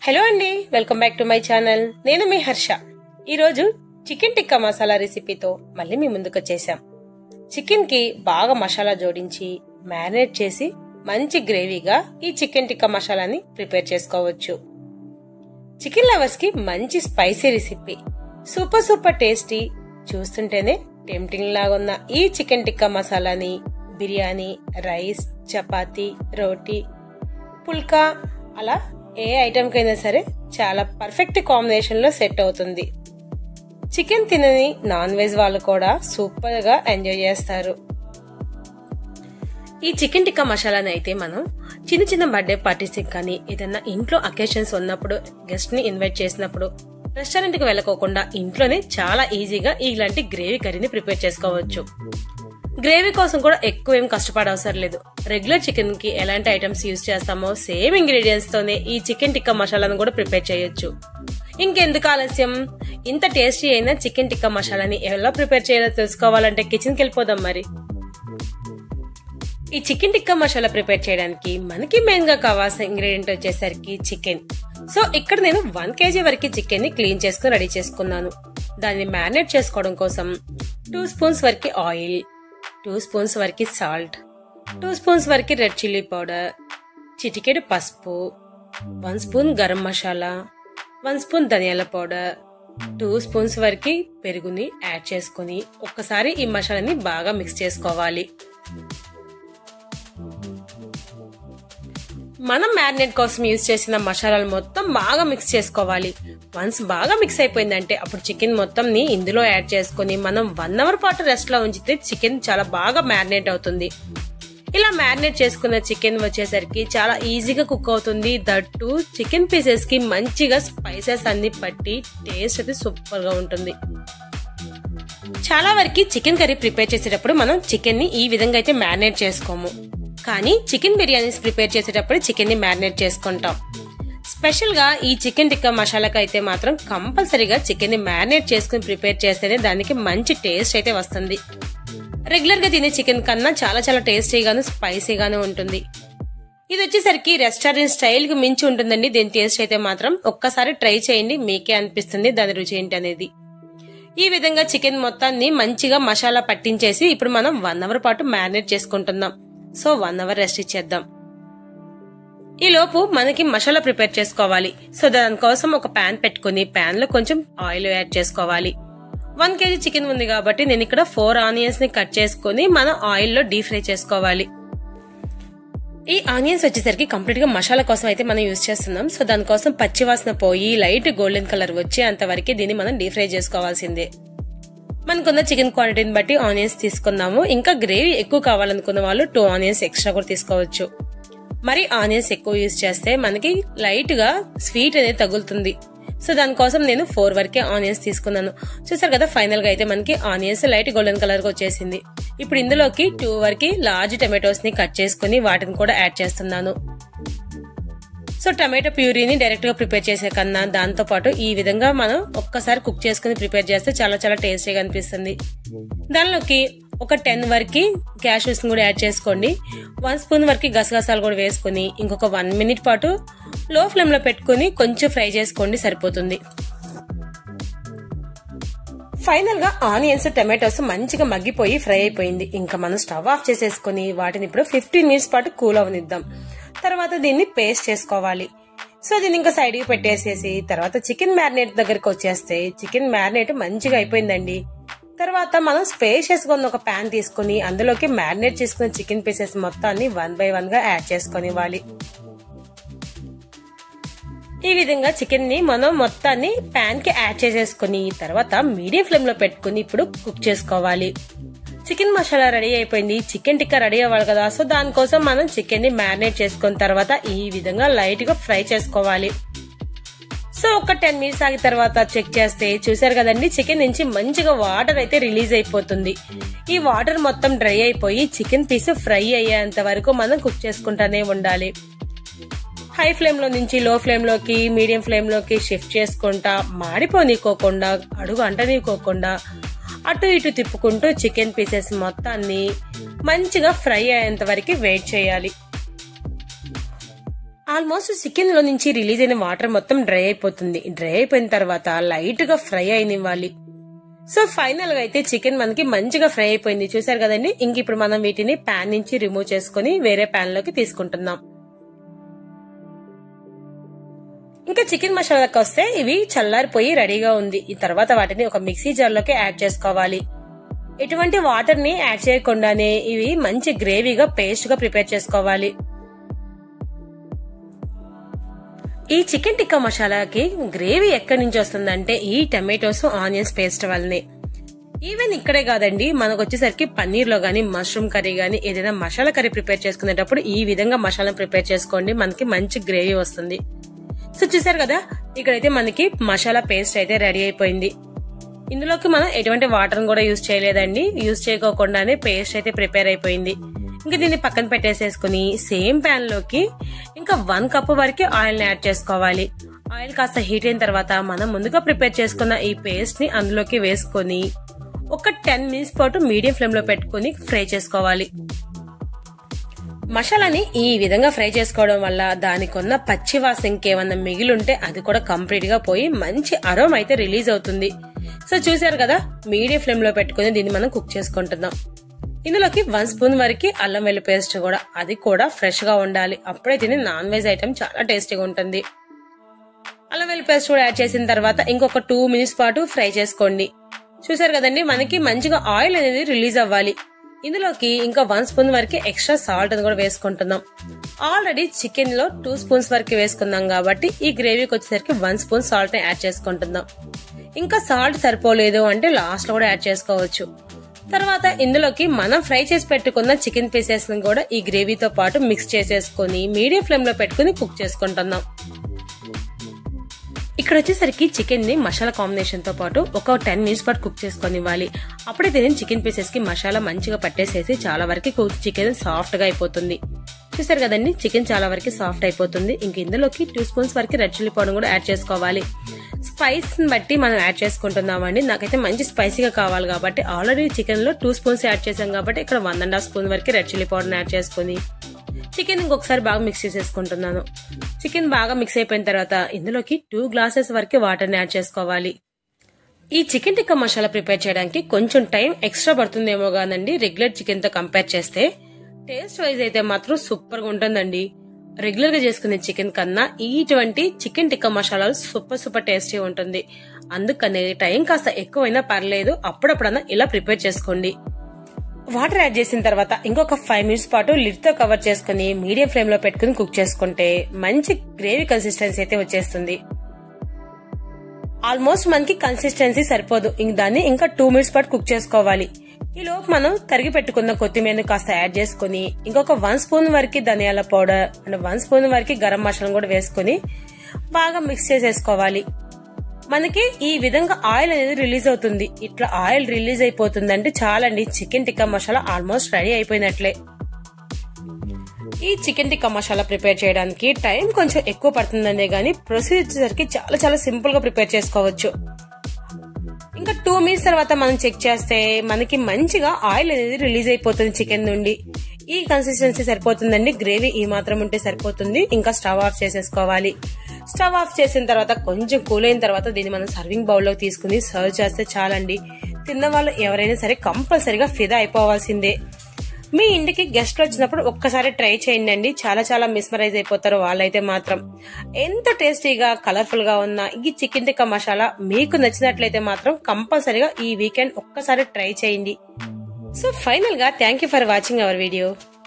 Hello అండి, welcome back to my channel. నేను మీ హర్ష. ఈరోజు చికెన్ టిక్కా మసాలా రెసిపీతో మళ్ళీ మీ ముందుకు వచ్చేసాం. చికెన్ కి బాగా మసాలా జోడించి మ్యారినేట్ చేసి మంచి గ్రేవీగా ఈ చికెన్ టిక్కా మసాలాని ప్రిపేర్ చేసుకోవచ్చు. చికెన్ లవర్స్ కి మంచి స్పైసీ రెసిపీ, సూపర్ టేస్టీ, చూస్తుంటేనే టెంప్టింగ్ లాగా ఉన్న ఈ చికెన్ టిక్కా మసాలాని బిర్యానీ, రైస్, చపాతీ, రోటీ, పుల్కా అలా ఏ ఐటమ్ కైనా సరే చాలా పర్ఫెక్ట్ కాంబినేషన్ లో సెట్ అవుతుంది. చికెన్ తినని నాన్ వెజ్ వాళ్ళు కూడా సూపర్ గా ఎంజాయ్ చేస్తారు. ఈ చికెన్ టిక్కా మసాలాని అయితే మనం చిన్న బర్త్డే పార్టీస్ కానీ ఏదైనా ఇంట్లో అకేషన్స్ ఉన్నప్పుడు, గెస్ట్ ని ఇన్వైట్ చేసినప్పుడు, రెస్టారెంట్ కి వెళ్ళకోకుండా ఇంట్లోనే చాలా ఈజీగా ఇలాంటి గ్రేవీ కర్రీని ప్రిపేర్ చేసుకోవచ్చు. గ్రేవీ కోసం కూడా ఎక్కువ ఏం కష్టపడవసరం లేదు. రెగ్యులర్ చికెన్ కి ఎలాంటి ఐటమ్స్ యూజ్ చేస్తామో సేమ్ ఇంగ్రీడియంట్స్ తోనే ఈ చికెన్ టిక్కా మసాలాను కూడా ప్రిపేర్ చేయొచ్చు. ఇంకెందుకు ఆలస్యం, ఇంత టేస్టీ అయిన చికెన్ టిక్కా మసాలాని ఎలా ప్రిపేర్ చేయాలో తెలుసుకోవాలంటే కిచెన్ కి వెళ్ళిపోదాం. మరి ఈ చికెన్ టిక్కా మసాలా ప్రిపేర్ చేయడానికి మనకి మెయిన్ గా కావాల్సిన ఇంగ్రీడియంట్ వచ్చేసరికి చికెన్. సో ఇక్కడ నేను 1 kg వరకు చికెన్ ని క్లీన్ చేసుకుని రెడీ చేసుకున్నాను. దాన్ని మ్యారినేట్ చేసుకోవడం కోసం 2 స్పూన్స్ వరకు ఆయిల్, 2 స్పూన్స్ వరకు సాల్ట్, 2 స్పూన్స్ వరకు రెడ్ చిల్లీ పౌడర్, చిటికెడు పసుపు, 1 స్పూన్ గరం మసాలా, 1 స్పూన్ ధనియాల పౌడర్, 2 స్పూన్స్ వరకు పెరుగుని యాడ్ చేసుకుని ఒక్కసారి ఈ మసాలాని బాగా మిక్స్ చేసుకోవాలి. మనం మ్యారినేట్ కోసం యూజ్ చేసిన మసాలాలు మొత్తం బాగా మిక్స్ చేసుకోవాలి. వన్స్ బాగా మిక్స్ అయిపోయిందంటే అప్పుడు చికెన్ మొత్తం ని ఇందులో యాడ్ చేసుకుని మనం 1 అవర్ పాటు రెస్ట్ లో ఉంచితే చికెన్ చాలా బాగా మ్యారినేట్ అవుతుంది. ఇలా మ్యారినేట్ చేసుకున్న చికెన్ వచ్చేసరికి చాలా ఈజీగా కుక్ అవుతుంది. దట్టు చికెన్ పీసెస్ కి మంచిగా స్పైసెస్ అన్ని పట్టి టేస్ట్ అయితే సూపర్ గా ఉంటుంది. చాలా వరకు చికెన్ కర్రీ ప్రిపేర్ చేసేటప్పుడు మనం చికెన్ ని ఈ విధంగా అయితే మ్యారినేట్ చేసుకోము. కానీ చికెన్ బిర్యానీస్ ప్రిపేర్ చేసేటప్పుడు చికెన్ ని మ్యారినేట్ చేసుకుంటాం. స్పెషల్ గా ఈ చికెన్ టిక్కా మసాలాకి అయితే మాత్రం కంపల్సరీగా చికెన్ ని మ్యారినేట్ చేసుకుని ప్రిపేర్ చేస్తేనే దానికి మంచి టేస్ట్ అయితే వస్తుంది. రెగ్యులర్ గా తినే చికెన్ కన్నా చాలా టేస్టీగాను స్పైసీగాను ఉంటుంది. ఇది వచ్చేసరికి రెస్టారెంట్ స్టైల్ కి మించి ఉంటుందండి. దీని టేస్ట్ అయితే మాత్రం ఒక్కసారి ట్రై చేయండి, మీకే అనిపిస్తుంది దాని రుచి ఏంటి అనేది. ఈ విధంగా చికెన్ మొత్తాన్ని మంచిగా మసాలా పట్టించేసి ఇప్పుడు మనం 1 అవర్ పాటు మ్యారినేట్ చేసుకుంటున్నాం. సో 1 అవర్ రెస్ట్ ఇచ్చేద్దాం. ఈ లోపు మనకి మసాలా ప్రిపేర్ చేసుకోవాలి. సో దానికోసం ఒక ప్యాన్ పెట్టుకుని ప్యాన్ లో కొంచెం ఆయిల్ యాడ్ చేసుకోవాలి. 1 kg చికెన్ ఉంది కాబట్టి నేను ఇక్కడ 4 ఆనియన్స్ ని కట్ చేసుకుని మనం ఆయిల్ లో డీప్ ఫ్రై చేసుకోవాలి. ఈ ఆనియన్స్ వచ్చేసరికి కంప్లీట్ గా మసాలా కోసం అయితే మనం యూజ్ చేస్తున్నాం. సో దానికోసం పచ్చివాసన పోయి లైట్ గోల్డెన్ కలర్ వచ్చే అంతవరకు దీన్ని మనం డీప్ ఫ్రై చేసుకోవాల్సిందే. మనకున్న చికెన్ క్వాంటిటీని బట్టి ఆనియన్స్ తీసుకున్నాము. ఇంకా గ్రేవీ ఎక్కువ కావాలనుకున్న వాళ్ళు 2 ఆనియన్స్ ఎక్స్ట్రా కూడా తీసుకోవచ్చు. మరి ఆనియన్స్ ఎక్కువ యూజ్ చేస్తే మనకి లైట్ గా స్వీట్ అనేది తగులుతుంది. సో దానికోసం నేను 4 వరకే ఆనియన్స్ తీసుకున్నాను. చూసారు కదా, ఫైనల్ గా అయితే మనకి ఆనియన్స్ లైట్ గోల్డెన్ కలర్ గా వచ్చేసింది. ఇప్పుడు ఇందులోకి 2 వరకు లార్జ్ టమాటోస్ ని కట్ చేసుకుని వాటిని కూడా యాడ్ చేస్తున్నాను. సో టమాటో ప్యూరీని డైరెక్ట్ గా ప్రిపేర్ చేసే కన్నా దాంతో పాటు ఈ విధంగా మనం ఒక్కసారి కుక్ చేసుకుని ప్రిపేర్ చేస్తే చాలా టేస్టీగా అనిపిస్తుంది. దానిలోకి ఒక 10 వరకు క్యాష్యూస్ కూడా యాడ్ చేసుకోండి. 1 స్పూన్ వరకు గసగసాలు కూడా వేసుకుని ఇంకొక 1 మినిట్ పాటు లో ఫ్లేమ్ లో పెట్టుకుని కొంచెం ఫ్రై చేసుకోండి, సరిపోతుంది. ఫైనల్ గా ఆనియన్స్, టమాటోస్ మంచిగా మగ్గిపోయి ఫ్రై అయిపోయింది. ఇంకా మనం స్టవ్ ఆఫ్ చేసేసుకుని వాటిని ఇప్పుడు 15 మినిట్స్ పాటు కూల్ అవనిద్దాం. తర్వాత దీన్ని పేస్ట్ చేసుకోవాలి. సో దీన్ని ఇంకా సైడ్ కి పెట్టేసేసి తర్వాత చికెన్ మ్యారినేట్ దగ్గరకు వచ్చేస్తే చికెన్ మ్యారినేట్ మంచిగా అయిపోయిందండి. తర్వాత మనం స్పేషియస్ గా ఉన్న ఒక ప్యాన్ తీసుకుని అందులోకి మ్యారినేట్ చేసుకున్న చికెన్ పీసెస్ మొత్తాన్ని 1 by 1 గా యాడ్ చేసుకునివ్వాలి. ఈ విధంగా చికెన్ ని మనం మొత్తాన్ని ప్యాన్ కి యాడ్ చేసేసుకుని తర్వాత మీడియం ఫ్లేమ్ లో పెట్టుకుని ఇప్పుడు కుక్ చేసుకోవాలి. చికెన్ మసాలా రెడీ అయిపోయింది, చికెన్ టిక్కా రెడీ అవ్వాలి కదా. సో దానికోసం మనం చికెన్ ని మ్యారినేట్ చేసుకున్న తర్వాత ఈ విధంగా లైట్ గా ఫ్రై చేసుకోవాలి. సో ఒక 10 మినిట్స్ ఆగిన తర్వాత చెక్ చేస్తే చూసారు కదండి, చికెన్ నుంచి మంచిగా వాటర్ అయితే రిలీజ్ అయిపోతుంది. ఈ వాటర్ మొత్తం డ్రై అయిపోయి చికెన్ పీస్ ఫ్రై అయ్యేంత వరకు మనం కుక్ చేసుకుంటానే ఉండాలి. హై ఫ్లేమ్ లో నుంచి లో ఫ్లేమ్ లోకి, మీడియం ఫ్లేమ్ లోకి షిఫ్ట్ చేసుకుంటా మాడిపోనీకోకుండా, అడుగు అంటనీకోకుండా అటు ఇటు తిప్పుకుంటూ చికెన్ పీసెస్ మొత్తాన్ని మంచిగా ఫ్రై అయ్యేంత వరకు వెయిట్ చేయాలి. ఆల్మోస్ట్ చికెన్ లో నుంచి రిలీజ్ అయిన వాటర్ మొత్తం డ్రై అయిపోతుంది. డ్రై అయిపోయిన తర్వాత లైట్ గా ఫ్రై అయినివ్వాలి. సో ఫైనల్ గా అయితే చికెన్ మనకి మంచిగా ఫ్రై అయిపోయింది. చూసారు కదండి. ఇంక ఇప్పుడు మనం వీటిని ప్యాన్ నుంచి రిమూవ్ చేసుకుని వేరే ప్యాన్ లోకి తీసుకుంటున్నాం. ఇంకా చికెన్ మసాలాకి వస్తే ఇవి చల్లారిపోయి రెడీగా ఉంది. ఈ తర్వాత వాటిని ఒక మిక్సీ జార్ లోకి యాడ్ చేసుకోవాలి. ఎటువంటి వాటర్ ని యాడ్ చేయకుండానే ఇవి మంచి గ్రేవీగా పేస్ట్ గా ప్రిపేర్ చేసుకోవాలి. ఈ చికెన్ టిక్కా మసాలాకి గ్రేవీ ఎక్కడి నుంచి వస్తుందంటే ఈ టమాటోస్ ఆనియన్స్ పేస్ట్ వల్లనే. ఈవెన్ ఇక్కడే కాదండి, మనకు వచ్చేసరికి పన్నీర్ లో గానీ మష్రూమ్ కర్రీ గానీ ఏదైనా మసాలా కర్రీ ప్రిపేర్ చేసుకునేటప్పుడు ఈ విధంగా మసాలా ప్రిపేర్ చేసుకోండి, మనకి మంచి గ్రేవీ వస్తుంది. సో చూసారు కదా, ఇక్కడైతే మనకి మసాలా పేస్ట్ అయితే రెడీ అయిపోయింది. ఇందులోకి మనం ఎటువంటి వాటర్ కూడా యూజ్ చేయలేదండి. యూజ్ చేయకోకుండానే పేస్ట్ అయితే ప్రిపేర్ అయిపోయింది. ఇంకా దీన్ని పక్కన పెట్టేసేసుకుని సేమ్ ప్యాన్ లోకి ఇంకా 1 కప్ వరకు ఆయిల్ ని యాడ్ చేసుకోవాలి. ఆయిల్ కాస్త హీట్ అయిన తర్వాత మనం ముందుగా ప్రిపేర్ చేసుకున్న ఈ పేస్ట్ ని అందులోకి వేసుకొని ఒక 10 మినిట్స్ పాటు మీడియం ఫ్లేమ్ లో పెట్టుకుని ఫ్రై చేసుకోవాలి. మసాలాని ఈ విధంగా ఫ్రై చేసుకోవడం వల్ల దానికి ఉన్న పచ్చి వాసన ఇంకేమన్నా మిగిలింటే అది కూడా కంప్లీట్ గా పోయి మంచి అరోమా అయితే రిలీజ్ అవుతుంది. సో చూసారు కదా, మీడియం ఫ్లేమ్ లో పెట్టుకుని దీన్ని మనం కుక్ చేసుకుంటున్నాం. ఇందులోకి 1 స్పూన్ వరకు అల్లం వెల్లుల్లి పేస్ట్ కూడా, అది కూడా ఫ్రెష్ గా ఉండాలి. అప్పుడే దీని నాన్ వెజ్ ఐటమ్ చాలా టేస్టీగా ఉంటుంది. అల్లం వెల్లుల్లి పేస్ట్ కూడా యాడ్ చేసిన తర్వాత ఇంకొక 2 మినిట్స్ పాటు ఫ్రై చేసుకోండి. చూసారు కదండి, మనకి మంచిగా ఆయిల్ అనేది రిలీజ్ అవ్వాలి. ఇందులోకి ఇంకా 1 స్పూన్ వరకు ఎక్స్ట్రా సాల్ట్ అని కూడా వేసుకుంటున్నాం. ఆల్రెడీ చికెన్ లో 2 స్పూన్స్ వరకు వేసుకున్నాం కాబట్టి ఈ గ్రేవీకి వచ్చేసరికి 1 స్పూన్ సాల్ట్ ని యాడ్ చేసుకుంటున్నాం. ఇంకా సాల్ట్ సరిపోలేదు అంటే లాస్ట్ లో కూడా యాడ్ చేసుకోవచ్చు. తర్వాత ఇందులోకి మనం ఫ్రై చేసి పెట్టుకున్న చికెన్ పీసెస్ ని కూడా ఈ గ్రేవీతో పాటు మిక్స్ చేసేసుకుని మీడియం ఫ్లేమ్ లో పెట్టుకుని కుక్ చేసుకుంటున్నాం. ఇక్కడ వచ్చేసరికి చికెన్ ని మసాలా కాంబినేషన్ తో పాటు ఒక 10 మినిట్స్ పాటు కుక్ చేసుకొని ఇవ్వాలి. అప్పుడే దీని చికెన్ పీసెస్ కి మసాలా మంచిగా పట్టేసేసి చాలా వరకు చికెన్ సాఫ్ట్ గా అయిపోతుంది. చూసారు కదండి, చికెన్ చాలా వరకు సాఫ్ట్ అయిపోతుంది. ఇంక ఇందులోకి 2 స్పూన్స్ వరకు రెడ్ చిల్లీ పౌడర్ కూడా యాడ్ చేసుకోవాలి. స్పైస్ ని బట్టి మనం యాడ్ చేసుకుంటున్నామండి. నాకైతే మంచి స్పైసీగా కావాలి కాబట్టి ఆల్రెడీ చికెన్ లో 2 స్పూన్స్ యాడ్ చేసాం కాబట్టి ఇక్కడ 1.5 స్పూన్ వరకు రెడ్ చిల్లీ పౌడర్ యాడ్ చేసుకుని చికెన్ ఇంకొకసారి బాగా మిక్స్ చేసేసుకుంటున్నాను. చికెన్ బాగా మిక్స్ అయిపోయిన తర్వాత ఇందులోకి 2 గ్లాసెస్ వరకు వాటర్ ని యాడ్ చేసుకోవాలి. ఈ చికెన్ టిక్కా మసాలా ప్రిపేర్ చేయడానికి కొంచెం టైం ఎక్స్ట్రా పడుతుందేమో గానండి రెగ్యులర్ చికెన్ తో కంపేర్ చేస్తే. టేస్ట్ వైజ్ అయితే మాత్రం సూపర్ గా ఉంటుందండి. రెగ్యులర్ గా చేసుకునే చికెన్ కన్నా ఇటువంటి చికెన్ టిక్కా మసాలాలు సూపర్ టేస్టీ ఉంటుంది. అందుకనే టైం కాస్త ఎక్కువైనా పర్లేదు, అప్పుడప్పుడన్నా ఇలా ప్రిపేర్ చేసుకోండి. వాటర్ యాడ్ చేసిన తర్వాత ఇంకొక 5 మినిట్స్ పాటు లిడ్ తో కవర్ చేసుకుని మీడియం ఫ్లేమ్ లో పెట్టుకుని కుక్ చేసుకుంటే మంచి గ్రేవీ కన్సిస్టెన్సీ అయితే వచ్చేస్తుంది. ఆల్మోస్ట్ మనకి కన్సిస్టెన్సీ సరిపోదు, దాన్ని ఇంకా 2 మినిట్స్ పాటు కుక్ చేసుకోవాలి. ఈ లోపు మనం తరిగి పెట్టుకున్న కొత్తిమీరని కాస్త యాడ్ చేసుకుని ఇంకొక 1 స్పూన్ వరకు ధనియాల పౌడర్ అండ్ 1 స్పూన్ వరకు గరం మసాలా కూడా వేసుకుని బాగా మిక్స్ చేసేసుకోవాలి. మనకి ఈ విధంగా ఆయిల్ అనేది రిలీజ్ అవుతుంది. ఇట్లా ఆయిల్ రిలీజ్ అయిపోతుందంటే చాలండి, chicken tikka masala almost ready అయిపోయినట్లే. ఈ చికెన్ టిక్కా మసాలా ప్రిపేర్ చేయడానికి టైం కొంచెం ఎక్కువ పడుతుందనే గానీ ప్రొసీజర్ వచ్చేసరికి చాలా సింపుల్ గా ప్రిపేర్ చేసుకోవచ్చు. ఇంకా 2 మినిట్స్ తర్వాత మనం చెక్ చేస్తే మనకి మంచిగా ఆయిల్ అనేది రిలీజ్ అయిపోతుంది చికెన్ నుండి. ఈ కన్సిస్టెన్సీ సరిపోతుందండి. గ్రేవీ ఈ మాత్రం ఉంటే సరిపోతుంది. ఇంకా స్టవ్ ఆఫ్ చేసేసుకోవాలి. స్టవ్ ఆఫ్ చేసిన తర్వాత కొంచెం కూల్ అయిన తర్వాత దీన్ని మనం సర్వింగ్ బౌల్ లో తీసుకుని సర్వ్ చేస్తే చాలండి. తిన్న వాళ్ళు ఎవరైనా సరే కంపల్సరీగా ఫిదా అయిపోవాల్సిందే. మీ ఇంటికి గెస్ట్లు వచ్చినప్పుడు ఒక్కసారి ట్రై చేయండి. చాలా మిస్మరైజ్ అయిపోతారు వాళ్ళైతే మాత్రం. ఎంత టేస్టీగా కలర్ఫుల్ గా ఉన్న ఈ చికెన్ టిక్కా మసాలా మీకు నచ్చినట్లయితే మాత్రం కంపల్సరీగా ఈ వీకెండ్ ఒక్కసారి ట్రై చేయండి. సో ఫైనల్ గా thank you for watching our video.